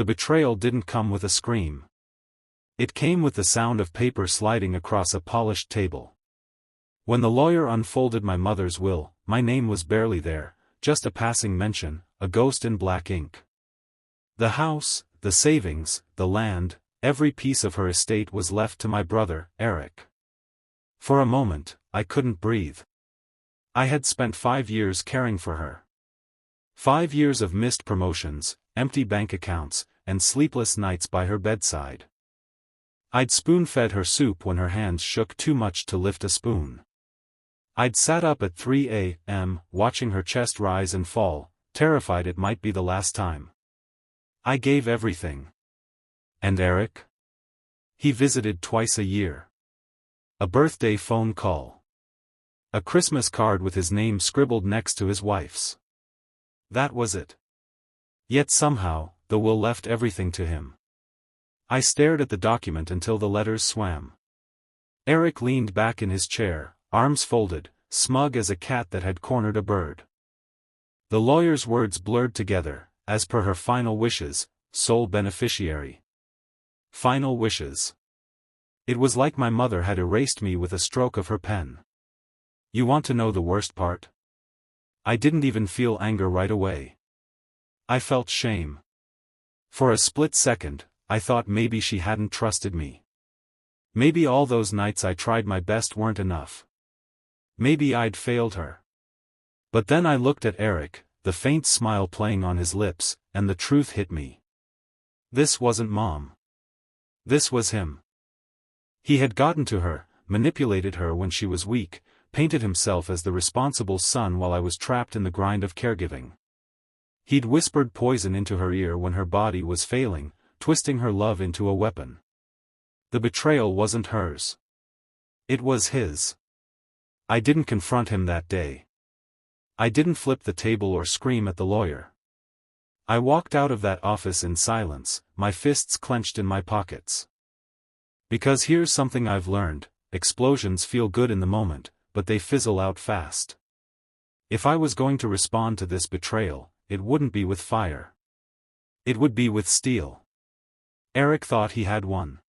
The betrayal didn't come with a scream. It came with the sound of paper sliding across a polished table. When the lawyer unfolded my mother's will, my name was barely there, just a passing mention, a ghost in black ink. The house, the savings, the land, every piece of her estate was left to my brother, Eric. For a moment, I couldn't breathe. I had spent 5 years caring for her. 5 years of missed promotions, empty bank accounts, and sleepless nights by her bedside. I'd spoon-fed her soup when her hands shook too much to lift a spoon. I'd sat up at 3 a.m., watching her chest rise and fall, terrified it might be the last time. I gave everything. And Eric? He visited twice a year. A birthday phone call. A Christmas card with his name scribbled next to his wife's. That was it. Yet somehow, the will left everything to him. I stared at the document until the letters swam. Eric leaned back in his chair, arms folded, smug as a cat that had cornered a bird. The lawyer's words blurred together, as per her final wishes, sole beneficiary. Final wishes. It was like my mother had erased me with a stroke of her pen. You want to know the worst part? I didn't even feel anger right away. I felt shame. For a split second, I thought maybe she hadn't trusted me. Maybe all those nights I tried my best weren't enough. Maybe I'd failed her. But then I looked at Eric, the faint smile playing on his lips, and the truth hit me. This wasn't Mom. This was him. He had gotten to her, manipulated her when she was weak, painted himself as the responsible son while I was trapped in the grind of caregiving. He'd whispered poison into her ear when her body was failing, twisting her love into a weapon. The betrayal wasn't hers. It was his. I didn't confront him that day. I didn't flip the table or scream at the lawyer. I walked out of that office in silence, my fists clenched in my pockets. Because here's something I've learned: explosions feel good in the moment, but they fizzle out fast. If I was going to respond to this betrayal, it wouldn't be with fire. It would be with steel. Eric thought he had won.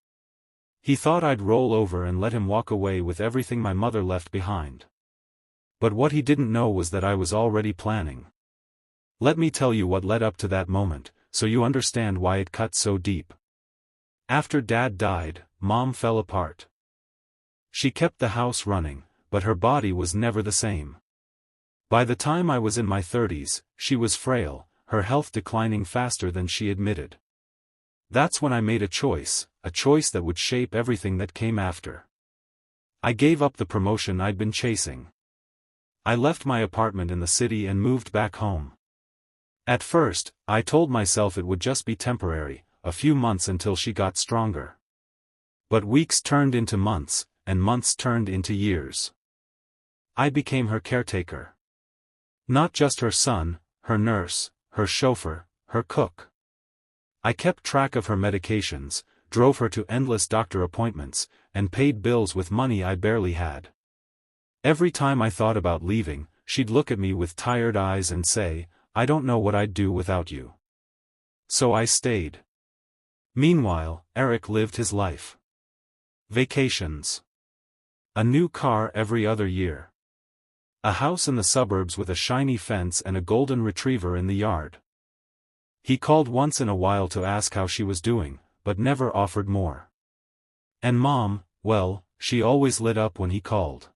He thought I'd roll over and let him walk away with everything my mother left behind. But what he didn't know was that I was already planning. Let me tell you what led up to that moment, so you understand why it cut so deep. After Dad died, Mom fell apart. She kept the house running, but her body was never the same. By the time I was in my 30s, she was frail, her health declining faster than she admitted. That's when I made a choice that would shape everything that came after. I gave up the promotion I'd been chasing. I left my apartment in the city and moved back home. At first, I told myself it would just be temporary, a few months until she got stronger. But weeks turned into months, and months turned into years. I became her caretaker. Not just her son, her nurse, her chauffeur, her cook. I kept track of her medications, drove her to endless doctor appointments, and paid bills with money I barely had. Every time I thought about leaving, she'd look at me with tired eyes and say, "I don't know what I'd do without you." So I stayed. Meanwhile, Eric lived his life. Vacations. A new car every other year. A house in the suburbs with a shiny fence and a golden retriever in the yard. He called once in a while to ask how she was doing, but never offered more. And Mom, well, she always lit up when he called.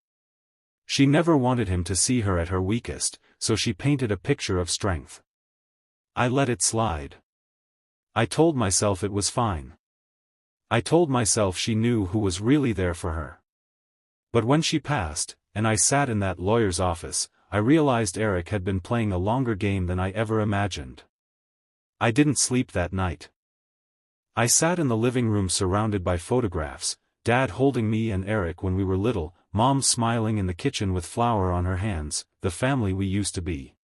She never wanted him to see her at her weakest, so she painted a picture of strength. I let it slide. I told myself it was fine. I told myself she knew who was really there for her. But when she passed, and I sat in that lawyer's office, I realized Eric had been playing a longer game than I ever imagined. I didn't sleep that night. I sat in the living room surrounded by photographs, Dad holding me and Eric when we were little, Mom smiling in the kitchen with flour on her hands, the family we used to be.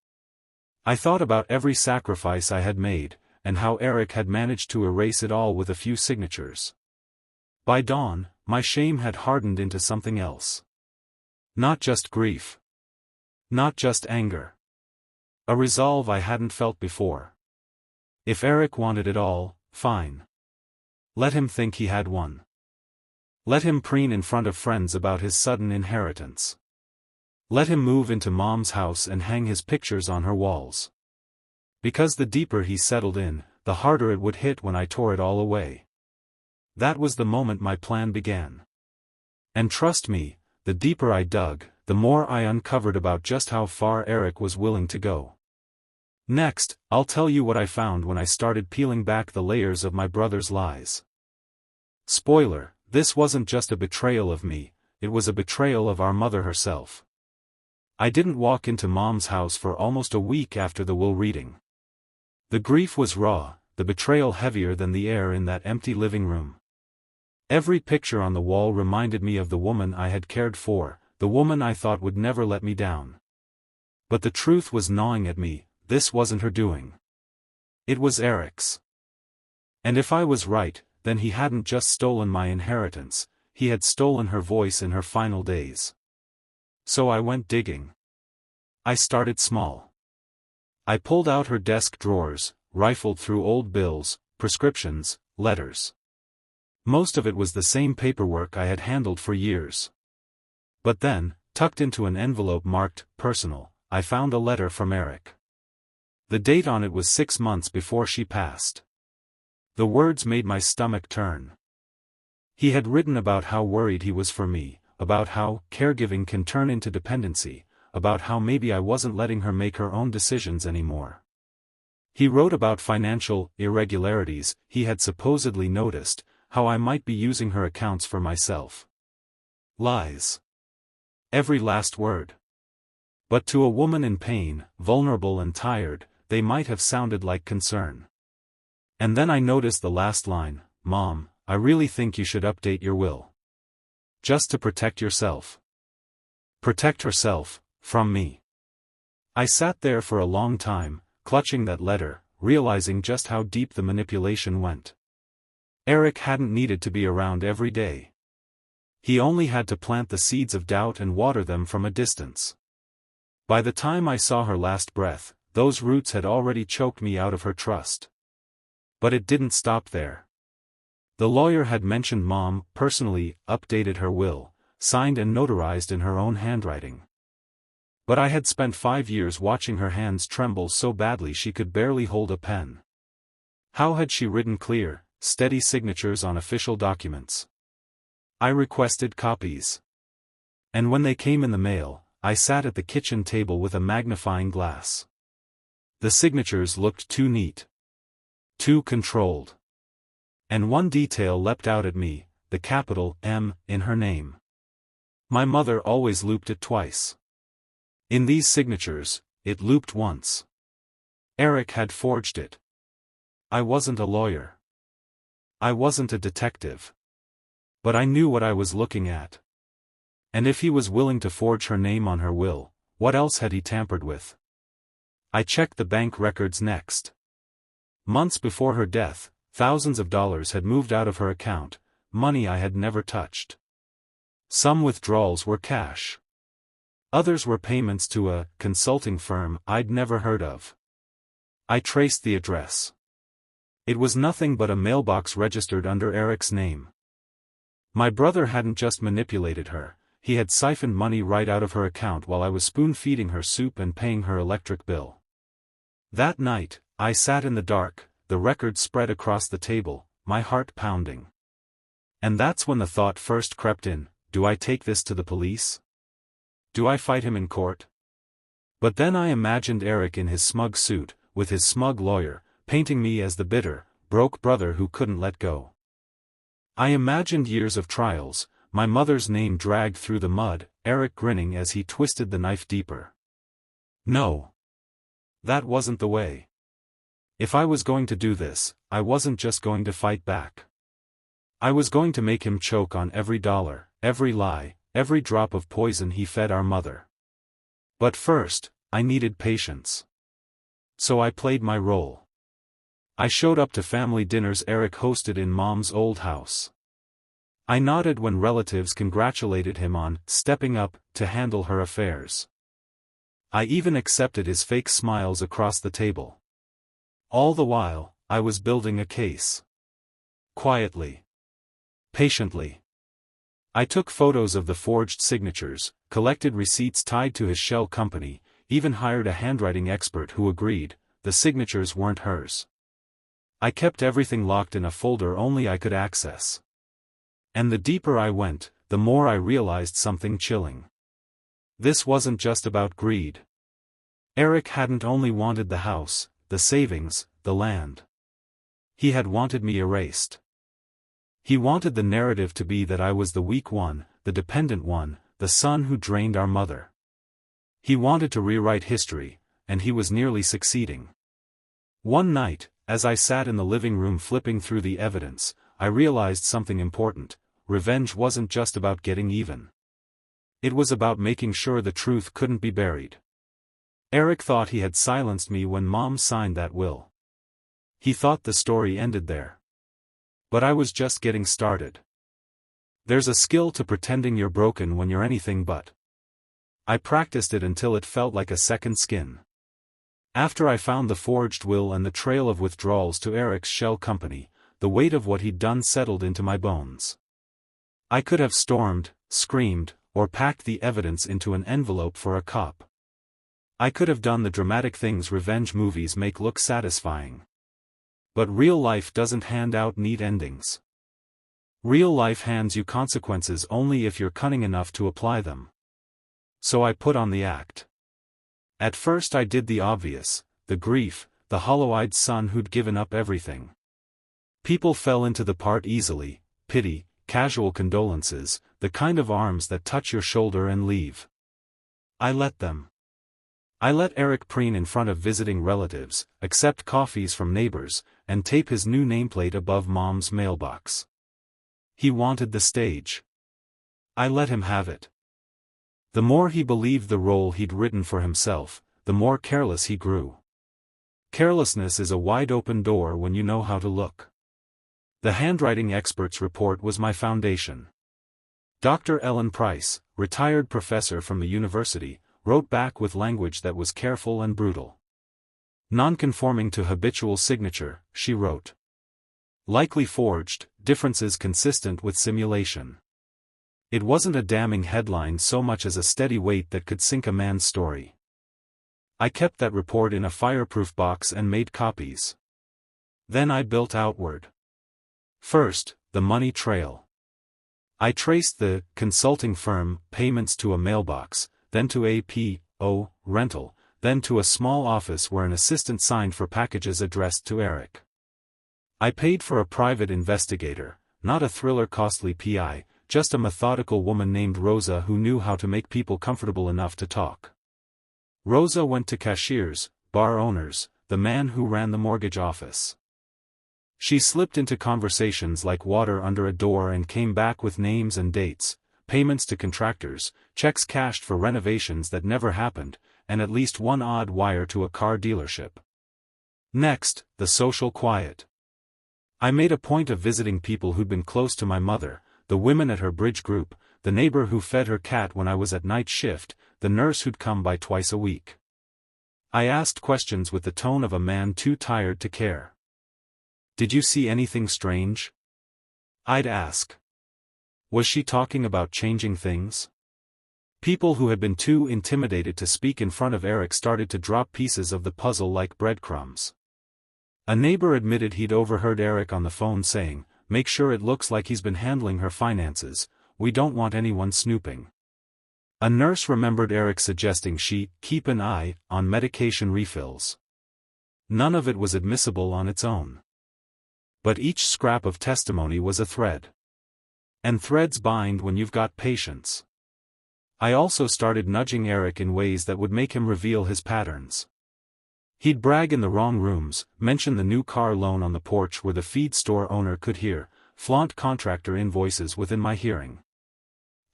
I thought about every sacrifice I had made, and how Eric had managed to erase it all with a few signatures. By dawn, my shame had hardened into something else. Not just grief. Not just anger. A resolve I hadn't felt before. If Eric wanted it all, fine. Let him think he had one. Let him preen in front of friends about his sudden inheritance. Let him move into Mom's house and hang his pictures on her walls. Because the deeper he settled in, the harder it would hit when I tore it all away. That was the moment my plan began. And trust me, the deeper I dug, the more I uncovered about just how far Eric was willing to go. Next, I'll tell you what I found when I started peeling back the layers of my brother's lies. Spoiler, this wasn't just a betrayal of me, it was a betrayal of our mother herself. I didn't walk into Mom's house for almost a week after the will reading. The grief was raw, the betrayal heavier than the air in that empty living room. Every picture on the wall reminded me of the woman I had cared for, the woman I thought would never let me down. But the truth was gnawing at me, this wasn't her doing. It was Eric's. And if I was right, then he hadn't just stolen my inheritance, he had stolen her voice in her final days. So I went digging. I started small. I pulled out her desk drawers, rifled through old bills, prescriptions, letters. Most of it was the same paperwork I had handled for years. But then, tucked into an envelope marked, personal, I found a letter from Eric. The date on it was 6 months before she passed. The words made my stomach turn. He had written about how worried he was for me, about how caregiving can turn into dependency, about how maybe I wasn't letting her make her own decisions anymore. He wrote about financial irregularities he had supposedly noticed, how I might be using her accounts for myself. Lies. Every last word. But to a woman in pain, vulnerable and tired, they might have sounded like concern. And then I noticed the last line, "Mom, I really think you should update your will. Just to protect yourself." Protect herself, from me. I sat there for a long time, clutching that letter, realizing just how deep the manipulation went. Eric hadn't needed to be around every day. He only had to plant the seeds of doubt and water them from a distance. By the time I saw her last breath, those roots had already choked me out of her trust. But it didn't stop there. The lawyer had mentioned Mom personally updated her will, signed and notarized in her own handwriting. But I had spent 5 years watching her hands tremble so badly she could barely hold a pen. How had she written clear, steady signatures on official documents? I requested copies. And when they came in the mail, I sat at the kitchen table with a magnifying glass. The signatures looked too neat. Too controlled. And one detail leapt out at me, the capital M in her name. My mother always looped it twice. In these signatures, it looped once. Eric had forged it. I wasn't a lawyer. I wasn't a detective. But I knew what I was looking at. And if he was willing to forge her name on her will, what else had he tampered with? I checked the bank records next. Months before her death, thousands of dollars had moved out of her account, money I had never touched. Some withdrawals were cash. Others were payments to a consulting firm I'd never heard of. I traced the address. It was nothing but a mailbox registered under Eric's name. My brother hadn't just manipulated her, he had siphoned money right out of her account while I was spoon-feeding her soup and paying her electric bill. That night, I sat in the dark, the records spread across the table, my heart pounding. And that's when the thought first crept in, do I take this to the police? Do I fight him in court? But then I imagined Eric in his smug suit, with his smug lawyer, painting me as the bitter, broke brother who couldn't let go. I imagined years of trials, my mother's name dragged through the mud, Eric grinning as he twisted the knife deeper. No. That wasn't the way. If I was going to do this, I wasn't just going to fight back. I was going to make him choke on every dollar, every lie, every drop of poison he fed our mother. But first, I needed patience. So I played my role. I showed up to family dinners Eric hosted in Mom's old house. I nodded when relatives congratulated him on stepping up to handle her affairs. I even accepted his fake smiles across the table. All the while, I was building a case. Quietly. Patiently. I took photos of the forged signatures, collected receipts tied to his shell company, even hired a handwriting expert who agreed the signatures weren't hers. I kept everything locked in a folder only I could access. And the deeper I went, the more I realized something chilling. This wasn't just about greed. Eric hadn't only wanted the house, the savings, the land. He had wanted me erased. He wanted the narrative to be that I was the weak one, the dependent one, the son who drained our mother. He wanted to rewrite history, and he was nearly succeeding. One night, as I sat in the living room flipping through the evidence, I realized something important. Revenge wasn't just about getting even. It was about making sure the truth couldn't be buried. Eric thought he had silenced me when Mom signed that will. He thought the story ended there. But I was just getting started. There's a skill to pretending you're broken when you're anything but. I practiced it until it felt like a second skin. After I found the forged will and the trail of withdrawals to Eric's shell company, the weight of what he'd done settled into my bones. I could have stormed, screamed, or packed the evidence into an envelope for a cop. I could have done the dramatic things revenge movies make look satisfying. But real life doesn't hand out neat endings. Real life hands you consequences only if you're cunning enough to apply them. So I put on the act. At first I did the obvious, the grief, the hollow-eyed son who'd given up everything. People fell into the part easily: pity, casual condolences, the kind of arms that touch your shoulder and leave. I let them. I let Eric preen in front of visiting relatives, accept coffees from neighbors, and tape his new nameplate above Mom's mailbox. He wanted the stage. I let him have it. The more he believed the role he'd written for himself, the more careless he grew. Carelessness is a wide-open door when you know how to look. The handwriting expert's report was my foundation. Dr. Ellen Price, retired professor from the university, wrote back with language that was careful and brutal. Non-conforming to habitual signature, she wrote. Likely forged, differences consistent with simulation. It wasn't a damning headline so much as a steady weight that could sink a man's story. I kept that report in a fireproof box and made copies. Then I built outward. First, the money trail. I traced the consulting firm payments to a mailbox, then to a P.O. rental, then to a small office where an assistant signed for packages addressed to Eric. I paid for a private investigator, not a thriller-costly PI, just a methodical woman named Rosa who knew how to make people comfortable enough to talk. Rosa went to cashiers, bar owners, the man who ran the mortgage office. She slipped into conversations like water under a door and came back with names and dates, payments to contractors, checks cashed for renovations that never happened, and at least one odd wire to a car dealership. Next, the social quiet. I made a point of visiting people who'd been close to my mother, the women at her bridge group, the neighbor who fed her cat when I was at night shift, the nurse who'd come by twice a week. I asked questions with the tone of a man too tired to care. Did you see anything strange? I'd ask. Was she talking about changing things? People who had been too intimidated to speak in front of Eric started to drop pieces of the puzzle like breadcrumbs. A neighbor admitted he'd overheard Eric on the phone saying, "Make sure it looks like he's been handling her finances, we don't want anyone snooping." A nurse remembered Eric suggesting she keep an eye on medication refills. None of it was admissible on its own. But each scrap of testimony was a thread. And threads bind when you've got patience. I also started nudging Eric in ways that would make him reveal his patterns. He'd brag in the wrong rooms, mention the new car loan on the porch where the feed store owner could hear, flaunt contractor invoices within my hearing.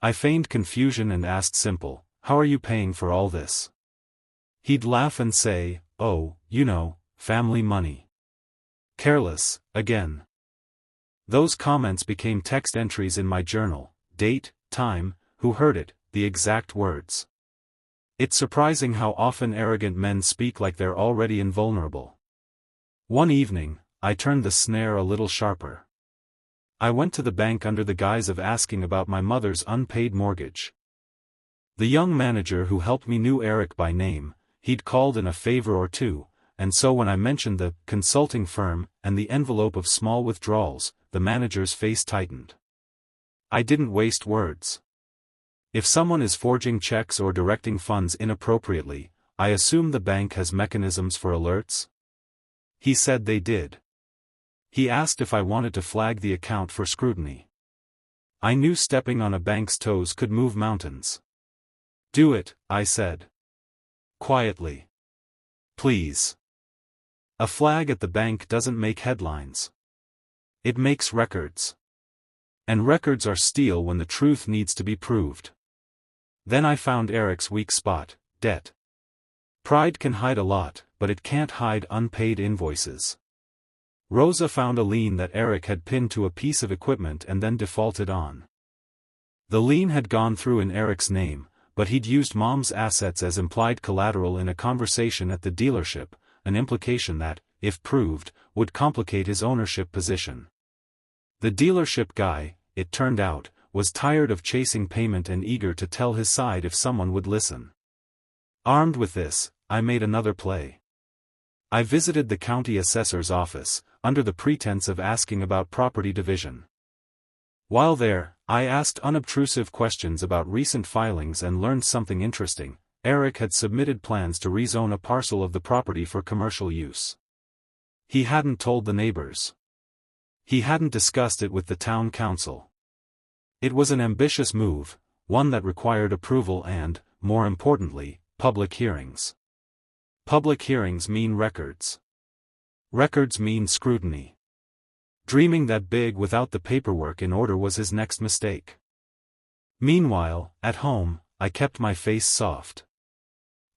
I feigned confusion and asked simple, "How are you paying for all this?" He'd laugh and say, "Oh, you know, family money." Careless, again. Those comments became text entries in my journal: date, time, who heard it, the exact words. It's surprising how often arrogant men speak like they're already invulnerable. One evening, I turned the snare a little sharper. I went to the bank under the guise of asking about my mother's unpaid mortgage. The young manager who helped me knew Eric by name. He'd called in a favor or two, and so when I mentioned the consulting firm and the envelope of small withdrawals, the manager's face tightened. I didn't waste words. If someone is forging checks or directing funds inappropriately, I assume the bank has mechanisms for alerts? He said they did. He asked if I wanted to flag the account for scrutiny. I knew stepping on a bank's toes could move mountains. Do it, I said. Quietly. Please. A flag at the bank doesn't make headlines. It makes records. And records are steel when the truth needs to be proved. Then I found Eric's weak spot: debt. Pride can hide a lot, but it can't hide unpaid invoices. Rosa found a lien that Eric had pinned to a piece of equipment and then defaulted on. The lien had gone through in Eric's name, but he'd used Mom's assets as implied collateral in a conversation at the dealership, an implication that, if proved, would complicate his ownership position. The dealership guy, it turned out, was tired of chasing payment and eager to tell his side if someone would listen. Armed with this, I made another play. I visited the county assessor's office, under the pretense of asking about property division. While there, I asked unobtrusive questions about recent filings and learned something interesting. Eric had submitted plans to rezone a parcel of the property for commercial use. He hadn't told the neighbors. He hadn't discussed it with the town council. It was an ambitious move, one that required approval and, more importantly, public hearings. Public hearings mean records. Records mean scrutiny. Dreaming that big without the paperwork in order was his next mistake. Meanwhile, at home, I kept my face soft.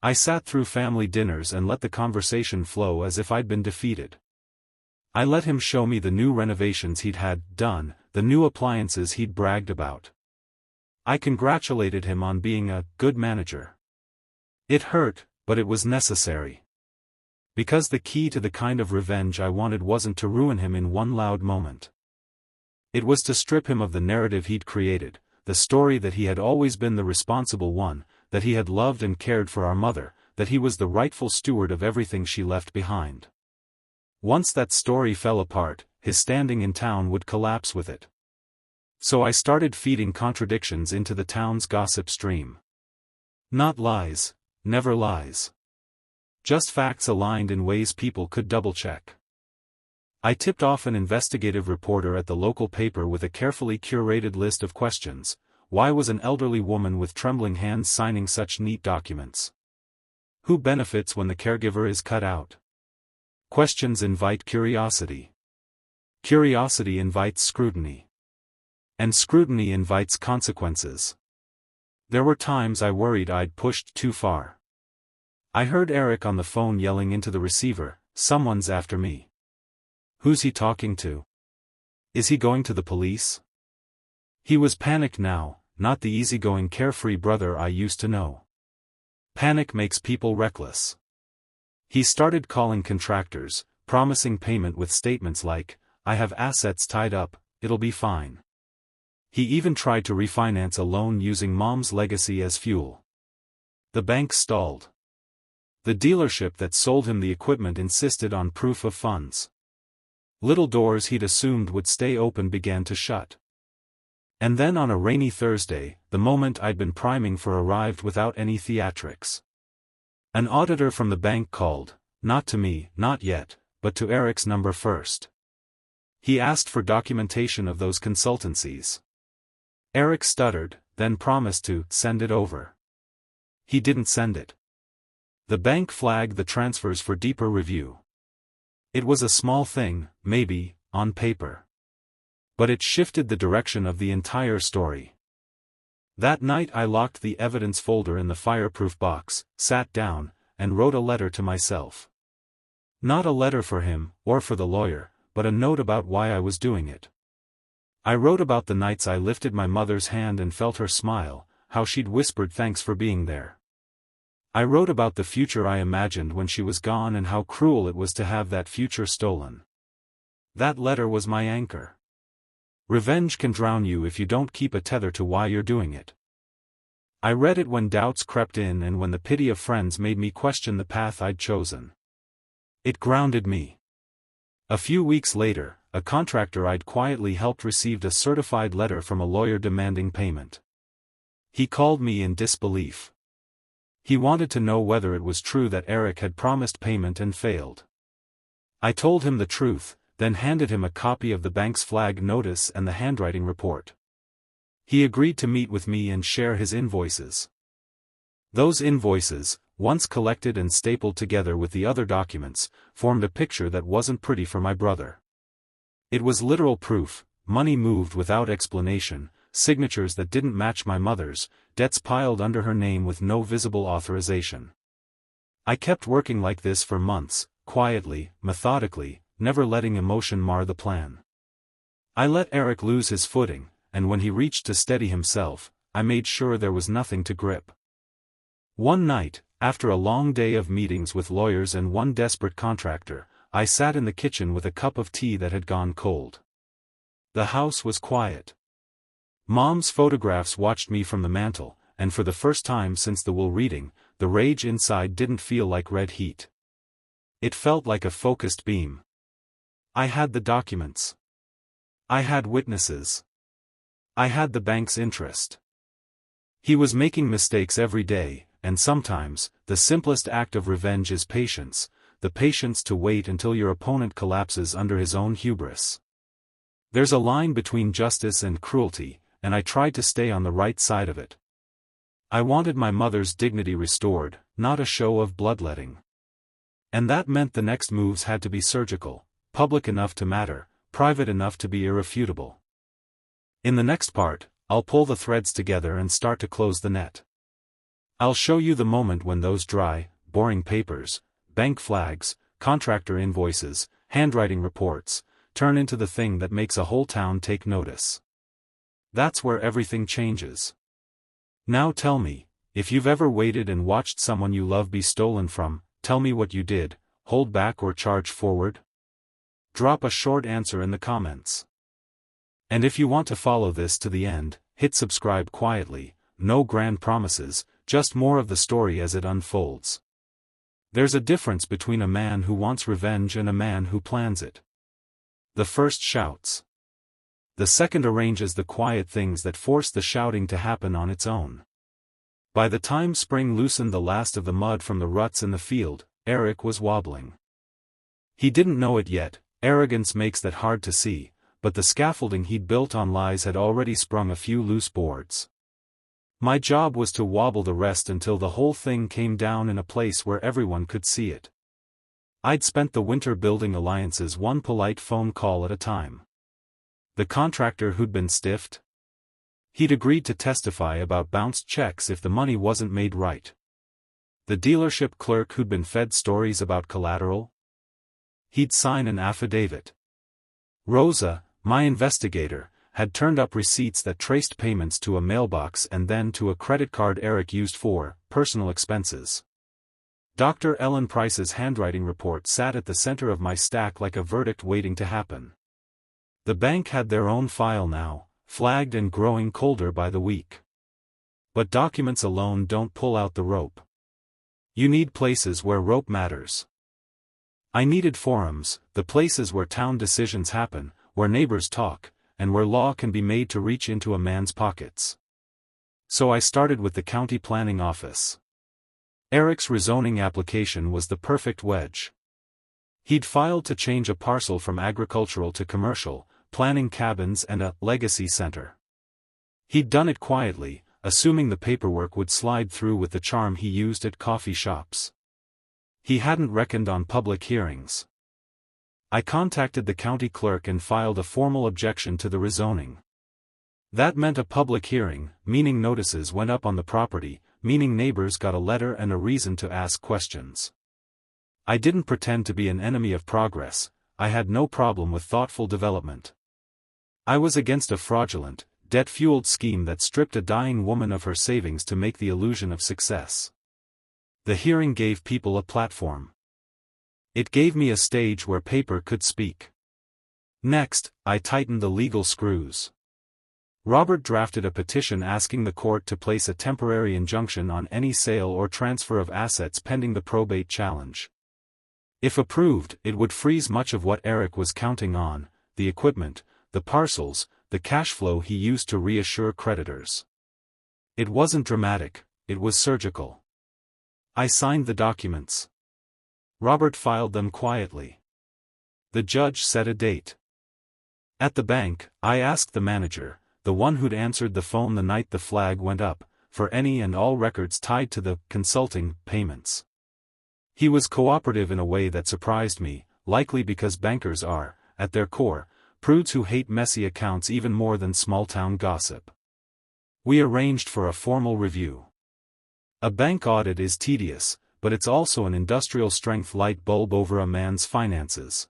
I sat through family dinners and let the conversation flow as if I'd been defeated. I let him show me the new renovations he'd had done, the new appliances he'd bragged about. I congratulated him on being a good manager. It hurt, but it was necessary. Because the key to the kind of revenge I wanted wasn't to ruin him in one loud moment. It was to strip him of the narrative he'd created, the story that he had always been the responsible one, that he had loved and cared for our mother, that he was the rightful steward of everything she left behind. Once that story fell apart, his standing in town would collapse with it. So I started feeding contradictions into the town's gossip stream. Not lies, never lies. Just facts aligned in ways people could double-check. I tipped off an investigative reporter at the local paper with a carefully curated list of questions. Why was an elderly woman with trembling hands signing such neat documents? Who benefits when the caregiver is cut out? Questions invite curiosity. Curiosity invites scrutiny. And scrutiny invites consequences. There were times I worried I'd pushed too far. I heard Eric on the phone yelling into the receiver, "Someone's after me." Who's he talking to? Is he going to the police? He was panicked now, not the easygoing carefree brother I used to know. Panic makes people reckless. He started calling contractors, promising payment with statements like, "I have assets tied up, it'll be fine." He even tried to refinance a loan using Mom's legacy as fuel. The bank stalled. The dealership that sold him the equipment insisted on proof of funds. Little doors he'd assumed would stay open began to shut. And then on a rainy Thursday, the moment I'd been priming for arrived without any theatrics. An auditor from the bank called, not to me, not yet, but to Eric's number first. He asked for documentation of those consultancies. Eric stuttered, then promised to send it over. He didn't send it. The bank flagged the transfers for deeper review. It was a small thing, maybe, on paper. But it shifted the direction of the entire story. That night I locked the evidence folder in the fireproof box, sat down, and wrote a letter to myself. Not a letter for him, or for the lawyer, but a note about why I was doing it. I wrote about the nights I lifted my mother's hand and felt her smile, how she'd whispered thanks for being there. I wrote about the future I imagined when she was gone and how cruel it was to have that future stolen. That letter was my anchor. Revenge can drown you if you don't keep a tether to why you're doing it. I read it when doubts crept in and when the pity of friends made me question the path I'd chosen. It grounded me. A few weeks later, a contractor I'd quietly helped received a certified letter from a lawyer demanding payment. He called me in disbelief. He wanted to know whether it was true that Eric had promised payment and failed. I told him the truth, then handed him a copy of the bank's flag notice and the handwriting report. He agreed to meet with me and share his invoices. Those invoices, once collected and stapled together with the other documents, formed a picture that wasn't pretty for my brother. It was literal proof: money moved without explanation, signatures that didn't match my mother's, debts piled under her name with no visible authorization. I kept working like this for months, quietly, methodically, never letting emotion mar the plan. I let Eric lose his footing, and when he reached to steady himself, I made sure there was nothing to grip. One night, after a long day of meetings with lawyers and one desperate contractor, I sat in the kitchen with a cup of tea that had gone cold. The house was quiet. Mom's photographs watched me from the mantel, and for the first time since the will reading, the rage inside didn't feel like red heat. It felt like a focused beam. I had the documents. I had witnesses. I had the bank's interest. He was making mistakes every day, and sometimes, the simplest act of revenge is patience, the patience to wait until your opponent collapses under his own hubris. There's a line between justice and cruelty, and I tried to stay on the right side of it. I wanted my mother's dignity restored, not a show of bloodletting. And that meant the next moves had to be surgical, public enough to matter, private enough to be irrefutable. In the next part, I'll pull the threads together and start to close the net. I'll show you the moment when those dry, boring papers, bank flags, contractor invoices, handwriting reports, turn into the thing that makes a whole town take notice. That's where everything changes. Now tell me, if you've ever waited and watched someone you love be stolen from, tell me what you did: hold back or charge forward? Drop a short answer in the comments. And if you want to follow this to the end, hit subscribe quietly. No grand promises, just more of the story as it unfolds. There's a difference between a man who wants revenge and a man who plans it. The first shouts. The second arranges the quiet things that force the shouting to happen on its own. By the time spring loosened the last of the mud from the ruts in the field, Eric was wobbling. He didn't know it yet. Arrogance makes that hard to see, but the scaffolding he'd built on lies had already sprung a few loose boards. My job was to wobble the rest until the whole thing came down in a place where everyone could see it. I'd spent the winter building alliances one polite phone call at a time. The contractor who'd been stiffed? He'd agreed to testify about bounced checks if the money wasn't made right. The dealership clerk who'd been fed stories about collateral? He'd sign an affidavit. Rosa, my investigator, had turned up receipts that traced payments to a mailbox and then to a credit card Eric used for personal expenses. Dr. Ellen Price's handwriting report sat at the center of my stack like a verdict waiting to happen. The bank had their own file now, flagged and growing colder by the week. But documents alone don't pull out the rope. You need places where rope matters. I needed forums, the places where town decisions happen, where neighbors talk, and where law can be made to reach into a man's pockets. So I started with the county planning office. Eric's rezoning application was the perfect wedge. He'd filed to change a parcel from agricultural to commercial, planning cabins and a legacy center. He'd done it quietly, assuming the paperwork would slide through with the charm he used at coffee shops. He hadn't reckoned on public hearings. I contacted the county clerk and filed a formal objection to the rezoning. That meant a public hearing, meaning notices went up on the property, meaning neighbors got a letter and a reason to ask questions. I didn't pretend to be an enemy of progress. I had no problem with thoughtful development. I was against a fraudulent, debt-fueled scheme that stripped a dying woman of her savings to make the illusion of success. The hearing gave people a platform. It gave me a stage where paper could speak. Next, I tightened the legal screws. Robert drafted a petition asking the court to place a temporary injunction on any sale or transfer of assets pending the probate challenge. If approved, it would freeze much of what Eric was counting on: the equipment, the parcels, the cash flow he used to reassure creditors. It wasn't dramatic, it was surgical. I signed the documents. Robert filed them quietly. The judge set a date. At the bank, I asked the manager, the one who'd answered the phone the night the flag went up, for any and all records tied to the consulting payments. He was cooperative in a way that surprised me, likely because bankers are, at their core, prudes who hate messy accounts even more than small-town gossip. We arranged for a formal review. A bank audit is tedious, but it's also an industrial-strength light bulb over a man's finances.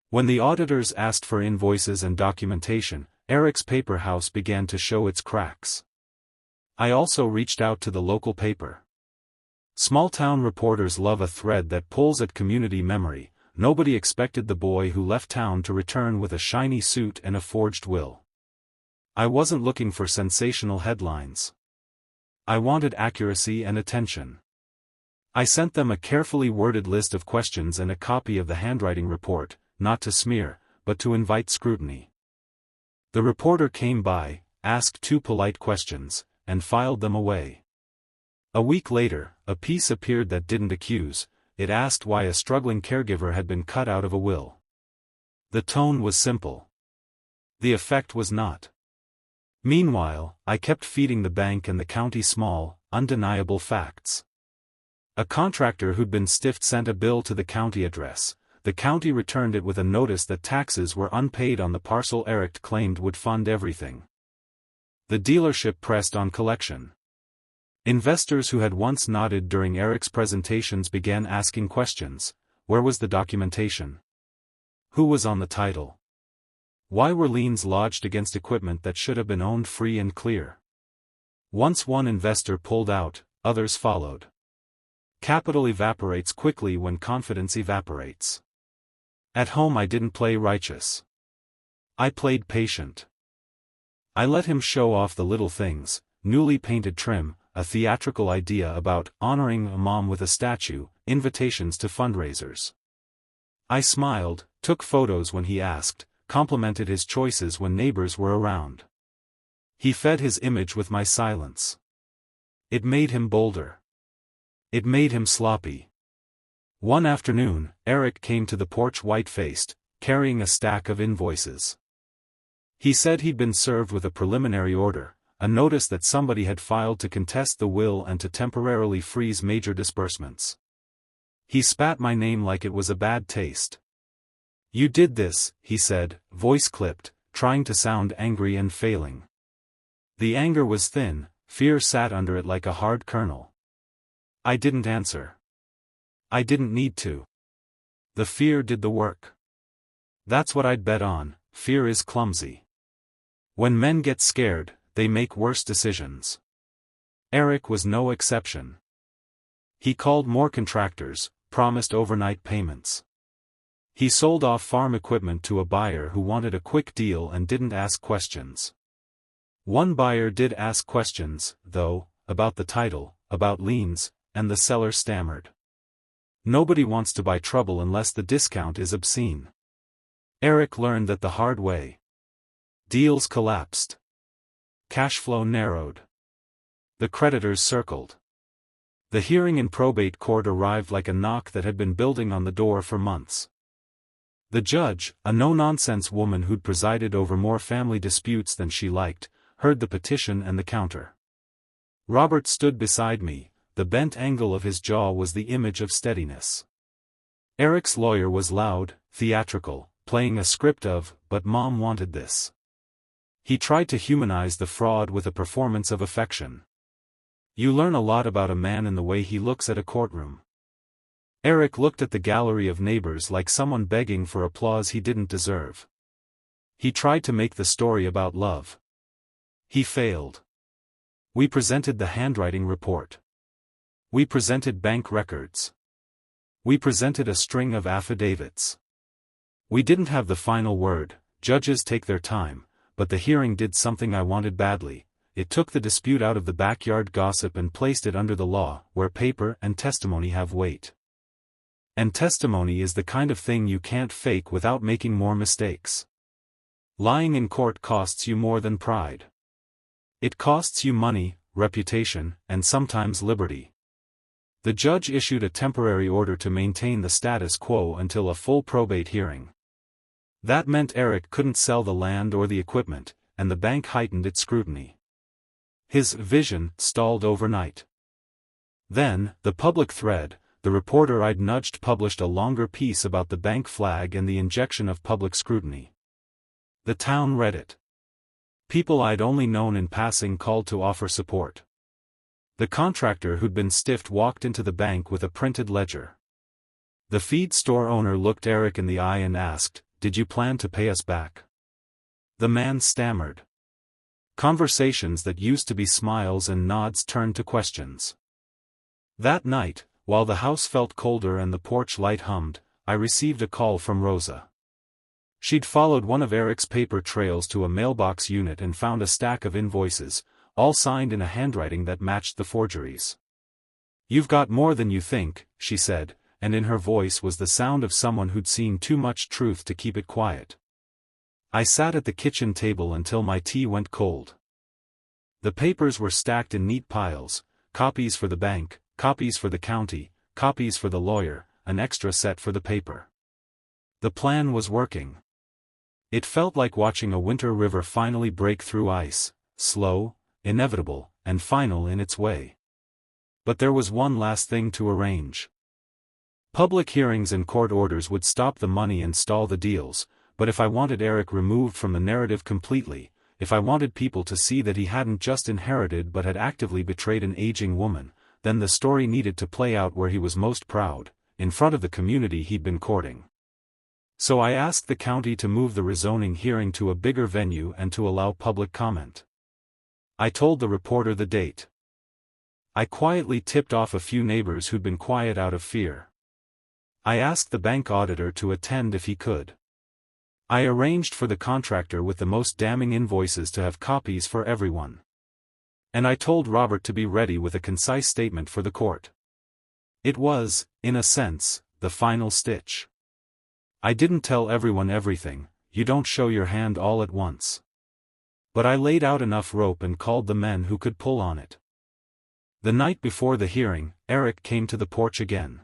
When the auditors asked for invoices and documentation, Eric's paper house began to show its cracks. I also reached out to the local paper. Small-town reporters love a thread that pulls at community memory. Nobody expected the boy who left town to return with a shiny suit and a forged will. I wasn't looking for sensational headlines. I wanted accuracy and attention. I sent them a carefully worded list of questions and a copy of the handwriting report, not to smear, but to invite scrutiny. The reporter came by, asked 2 polite questions, and filed them away. A week later, a piece appeared that didn't accuse. It asked why a struggling caregiver had been cut out of a will. The tone was simple. The effect was not. Meanwhile, I kept feeding the bank and the county small, undeniable facts. A contractor who'd been stiffed sent a bill to the county address. The county returned it with a notice that taxes were unpaid on the parcel Eric claimed would fund everything. The dealership pressed on collection. Investors who had once nodded during Eric's presentations began asking questions. Where was the documentation? Who was on the title? Why were liens lodged against equipment that should have been owned free and clear? Once one investor pulled out, others followed. Capital evaporates quickly when confidence evaporates. At home I didn't play righteous. I played patient. I let him show off the little things: newly painted trim, a theatrical idea about honoring a mom with a statue, invitations to fundraisers. I smiled, took photos when he asked, complimented his choices when neighbors were around. He fed his image with my silence. It made him bolder. It made him sloppy. One afternoon, Eric came to the porch white-faced, carrying a stack of invoices. He said he'd been served with a preliminary order, a notice that somebody had filed to contest the will and to temporarily freeze major disbursements. He spat my name like it was a bad taste. "You did this," he said, voice clipped, trying to sound angry and failing. The anger was thin, fear sat under it like a hard kernel. I didn't answer. I didn't need to. The fear did the work. That's what I'd bet on: fear is clumsy. When men get scared, they make worse decisions. Eric was no exception. He called more contractors, promised overnight payments. He sold off farm equipment to a buyer who wanted a quick deal and didn't ask questions. One buyer did ask questions, though, about the title, about liens, and the seller stammered. Nobody wants to buy trouble unless the discount is obscene. Eric learned that the hard way. Deals collapsed. Cash flow narrowed. The creditors circled. The hearing in probate court arrived like a knock that had been building on the door for months. The judge, a no-nonsense woman who'd presided over more family disputes than she liked, heard the petition and the counter. Robert stood beside me. The bent angle of his jaw was the image of steadiness. Eric's lawyer was loud, theatrical, playing a script of, "But Mom wanted this." He tried to humanize the fraud with a performance of affection. You learn a lot about a man in the way he looks at a courtroom. Eric looked at the gallery of neighbors like someone begging for applause he didn't deserve. He tried to make the story about love. He failed. We presented the handwriting report. We presented bank records. We presented a string of affidavits. We didn't have the final word. Judges take their time, but the hearing did something I wanted badly. It took the dispute out of the backyard gossip and placed it under the law, where paper and testimony have weight. And testimony is the kind of thing you can't fake without making more mistakes. Lying in court costs you more than pride. It costs you money, reputation, and sometimes liberty. The judge issued a temporary order to maintain the status quo until a full probate hearing. That meant Eric couldn't sell the land or the equipment, and the bank heightened its scrutiny. His vision stalled overnight. Then, the public thread, the reporter I'd nudged published a longer piece about the bank flag and the injection of public scrutiny. The town read it. People I'd only known in passing called to offer support. The contractor who'd been stiffed walked into the bank with a printed ledger. The feed store owner looked Eric in the eye and asked, "Did you plan to pay us back?" The man stammered. Conversations that used to be smiles and nods turned to questions. That night, while the house felt colder and the porch light hummed, I received a call from Rosa. She'd followed one of Eric's paper trails to a mailbox unit and found a stack of invoices, all signed in a handwriting that matched the forgeries. "You've got more than you think," she said, and in her voice was the sound of someone who'd seen too much truth to keep it quiet. I sat at the kitchen table until my tea went cold. The papers were stacked in neat piles, copies for the bank, copies for the county, copies for the lawyer, an extra set for the paper. The plan was working. It felt like watching a winter river finally break through ice, slow, inevitable, and final in its way. But there was one last thing to arrange. Public hearings and court orders would stop the money and stall the deals, but if I wanted Eric removed from the narrative completely, if I wanted people to see that he hadn't just inherited but had actively betrayed an aging woman, then the story needed to play out where he was most proud, in front of the community he'd been courting. So I asked the county to move the rezoning hearing to a bigger venue and to allow public comment. I told the reporter the date. I quietly tipped off a few neighbors who'd been quiet out of fear. I asked the bank auditor to attend if he could. I arranged for the contractor with the most damning invoices to have copies for everyone. And I told Robert to be ready with a concise statement for the court. It was, in a sense, the final stitch. I didn't tell everyone everything, you don't show your hand all at once. But I laid out enough rope and called the men who could pull on it. The night before the hearing, Eric came to the porch again.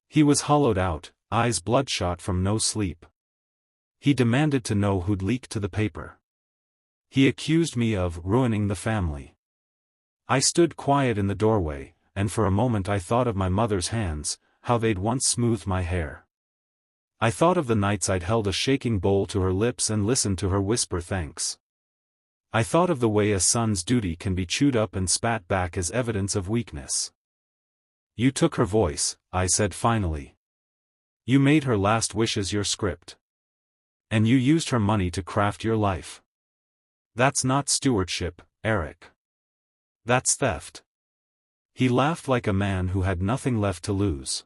He was hollowed out, eyes bloodshot from no sleep. He demanded to know who'd leaked to the paper. He accused me of ruining the family. I stood quiet in the doorway, and for a moment I thought of my mother's hands, how they'd once smoothed my hair. I thought of the nights I'd held a shaking bowl to her lips and listened to her whisper thanks. I thought of the way a son's duty can be chewed up and spat back as evidence of weakness. "You took her voice," I said finally. "You made her last wishes your script. And you used her money to craft your life. That's not stewardship, Eric. That's theft." He laughed like a man who had nothing left to lose.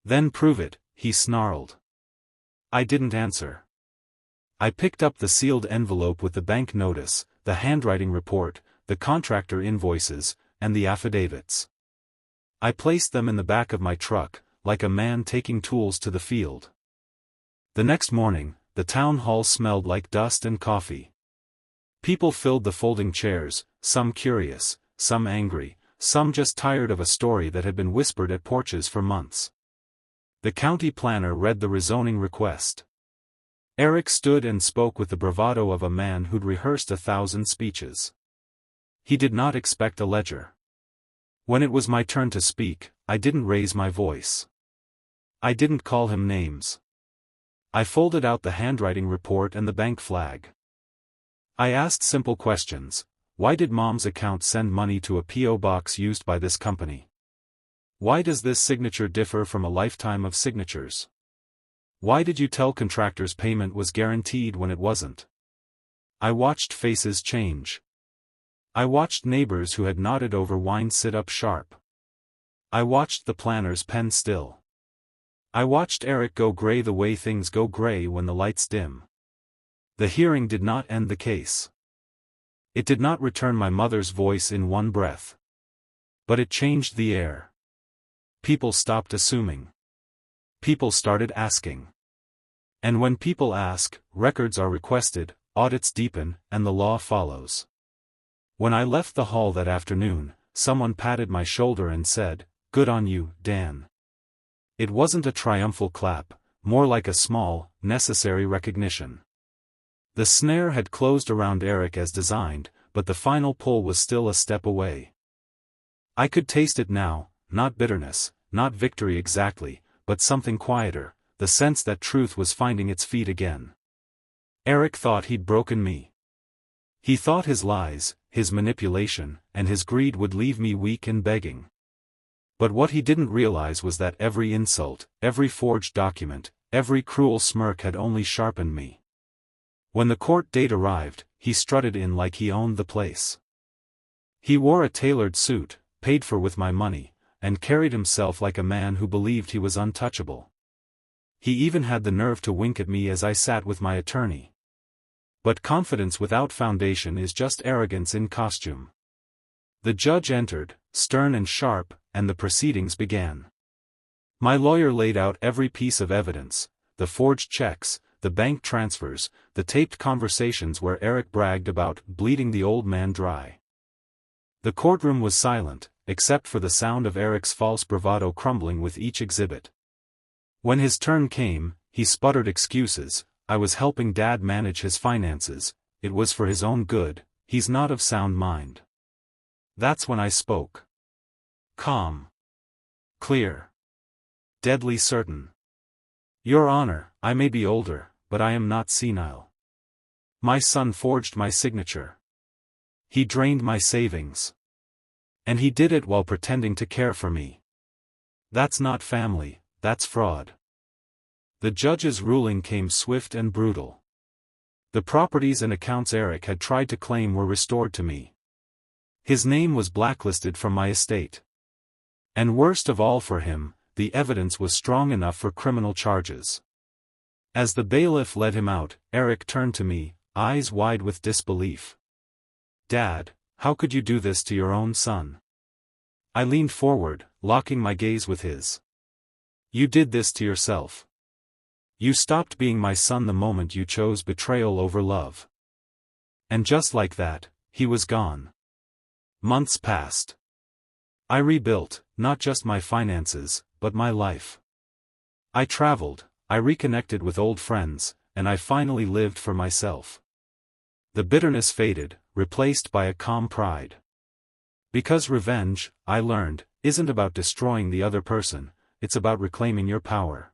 "Then prove it," he snarled. I didn't answer. I picked up the sealed envelope with the bank notice, the handwriting report, the contractor invoices, and the affidavits. I placed them in the back of my truck, like a man taking tools to the field. The next morning, the town hall smelled like dust and coffee. People filled the folding chairs, some curious, some angry, some just tired of a story that had been whispered at porches for months. The county planner read the rezoning request. Eric stood and spoke with the bravado of a man who'd rehearsed 1,000 speeches. He did not expect a ledger. When it was my turn to speak, I didn't raise my voice. I didn't call him names. I folded out the handwriting report and the bank flag. I asked simple questions. Why did Mom's account send money to a P.O. box used by this company? Why does this signature differ from a lifetime of signatures? Why did you tell contractors payment was guaranteed when it wasn't? I watched faces change. I watched neighbors who had nodded over wine sit up sharp. I watched the planner's pen still. I watched Eric go gray the way things go gray when the lights dim. The hearing did not end the case. It did not return my mother's voice in one breath. But it changed the air. People stopped assuming. People started asking. And when people ask, records are requested, audits deepen, and the law follows. When I left the hall that afternoon, someone patted my shoulder and said, "Good on you, Dan." It wasn't a triumphal clap, more like a small, necessary recognition. The snare had closed around Eric as designed, but the final pull was still a step away. I could taste it now, not bitterness, not victory exactly, but something quieter, the sense that truth was finding its feet again. Eric thought he'd broken me. He thought his lies, his manipulation, and his greed would leave me weak and begging. But what he didn't realize was that every insult, every forged document, every cruel smirk had only sharpened me. When the court date arrived, he strutted in like he owned the place. He wore a tailored suit, paid for with my money, and carried himself like a man who believed he was untouchable. He even had the nerve to wink at me as I sat with my attorney. But confidence without foundation is just arrogance in costume. The judge entered, stern and sharp, and the proceedings began. My lawyer laid out every piece of evidence, the forged checks, the bank transfers, the taped conversations where Eric bragged about bleeding the old man dry. The courtroom was silent, except for the sound of Eric's false bravado crumbling with each exhibit. When his turn came, he sputtered excuses. "I was helping Dad manage his finances, it was for his own good, he's not of sound mind." That's when I spoke. Calm. Clear. Deadly certain. "Your Honor, I may be older, but I am not senile. My son forged my signature. He drained my savings. And he did it while pretending to care for me. That's not family, that's fraud." The judge's ruling came swift and brutal. The properties and accounts Eric had tried to claim were restored to me. His name was blacklisted from my estate. And worst of all for him, the evidence was strong enough for criminal charges. As the bailiff led him out, Eric turned to me, eyes wide with disbelief. "Dad, how could you do this to your own son?" I leaned forward, locking my gaze with his. "You did this to yourself. You stopped being my son the moment you chose betrayal over love." And just like that, he was gone. Months passed. I rebuilt, not just my finances, but my life. I traveled, I reconnected with old friends, and I finally lived for myself. The bitterness faded, replaced by a calm pride. Because revenge, I learned, isn't about destroying the other person, it's about reclaiming your power.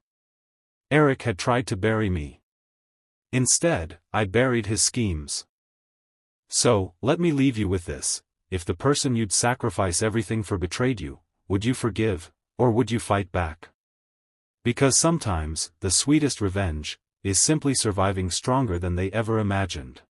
Eric had tried to bury me. Instead, I buried his schemes. So, let me leave you with this. If the person you'd sacrifice everything for betrayed you, would you forgive, or would you fight back? Because sometimes, the sweetest revenge is simply surviving stronger than they ever imagined.